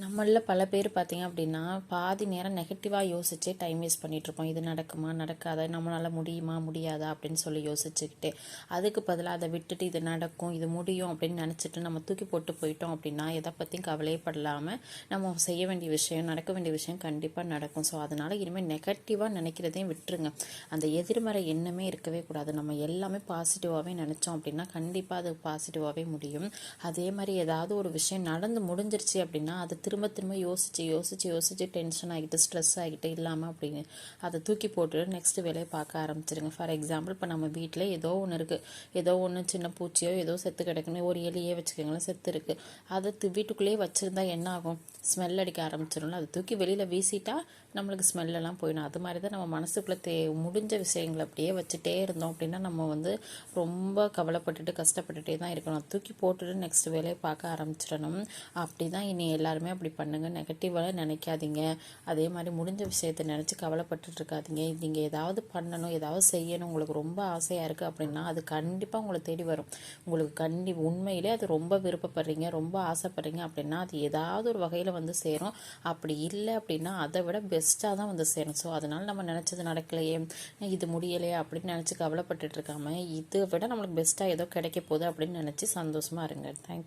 நம்மள பல பேர் பார்த்தீங்க அப்படின்னா, பாதி நேரம் நெகட்டிவாக யோசிச்சே டைம் வேஸ்ட் பண்ணிகிட்ருப்போம். இது நடக்குமா? நடக்காதா? நம்மளால முடியுமா? முடியாதா? அப்படின்னு சொல்லி யோசிச்சுக்கிட்டு, அதுக்கு பதிலா அதை விட்டுட்டு இது நடக்கும், இது முடியும் அப்படின்னு நினச்சிட்டு நம்ம தூக்கி போட்டு போயிட்டோம் அப்படின்னா, எதை பற்றியும் கவலையே படலாமல் நம்ம செய்ய வேண்டிய விஷயம், நடக்க வேண்டிய விஷயம் கண்டிப்பாக நடக்கும். ஸோ அதனால் இனிமேல் நெகட்டிவாக நினைக்கிறதையும் விட்டுருங்க. அந்த எதிர்மறை எண்ணமே இருக்கவே கூடாது. நம்ம எல்லாமே பாசிட்டிவாகவே நினச்சோம் அப்படின்னா, கண்டிப்பாக அது பாசிட்டிவாகவே முடியும். அதே மாதிரி ஏதாவது ஒரு விஷயம் நடந்து முடிஞ்சிருச்சு அப்படின்னா, அது திரும்ப திரும்ப யோசிச்சு டென்ஷன் ஆகிட்டு ஸ்ட்ரெஸ் ஆகிட்டு இல்லாமல் அப்படின்னு அதை தூக்கி போட்டுட்டு நெக்ஸ்ட் வேலையை பார்க்க ஆரம்பிச்சிருங்க. ஃபார் எக்ஸாம்பிள், இப்போ நம்ம வீட்டில் ஏதோ ஒன்று இருக்குது, ஏதோ ஒன்று சின்ன பூச்சியோ ஏதோ செத்து கிடக்குன்னு ஒரு எலியே வச்சுக்கோங்களேன், செத்து இருக்குது. அதை வீட்டுக்குள்ளேயே வச்சுருந்தா என்ன ஆகும்? ஸ்மெல் அடிக்க ஆரம்பிச்சிடும்ல. அதை தூக்கி வெளியில் வீசிட்டா நம்மளுக்கு ஸ்மெல்லெல்லாம் போயிடும். அது மாதிரி தான் நம்ம மனசுக்குள்ளே முடிஞ்ச விஷயங்களை அப்படியே வச்சுட்டே இருந்தோம் அப்படின்னா நம்ம ரொம்ப கவலைப்பட்டுட்டு கஷ்டப்பட்டுட்டே தான் இருக்கணும். தூக்கி போட்டுட்டு நெக்ஸ்ட் வேலையை பார்க்க ஆரம்பிச்சிடணும். அப்படி தான் இனி எல்லாருமே அப்படி பண்ணுங்கள். நெகட்டிவாக நினைக்காதீங்க. அதே மாதிரி முடிஞ்ச விஷயத்தை நினச்சி கவலைப்பட்டுட்டு இருக்காதீங்க. நீங்கள் ஏதாவது பண்ணணும், ஏதாவது செய்யணும், உங்களுக்கு ரொம்ப ஆசையாக இருக்குது அப்படின்னா அது கண்டிப்பாக உங்களை தேடி வரும். உங்களுக்கு உண்மையிலே அது ரொம்ப விருப்பப்படுறீங்க, ரொம்ப ஆசைப்படுறீங்க அப்படின்னா அது ஏதாவது ஒரு வகையில் சேரும். அப்படி இல்லை அப்படின்னா அதை விட பெஸ்ட்டாக தான் சேரும். ஸோ அதனால் நம்ம நினச்சது நடக்கலையே, இது முடியலையே அப்படின்னு நினச்சி கவலைப்பட்டுட்டு இருக்காம இதை விட நம்மளுக்கு பெஸ்ட்டாக ஏதோ கிடைக்க போகுது அப்படின்னு நினச்சி சந்தோஷமாக இருங்க. தேங்க்யூ.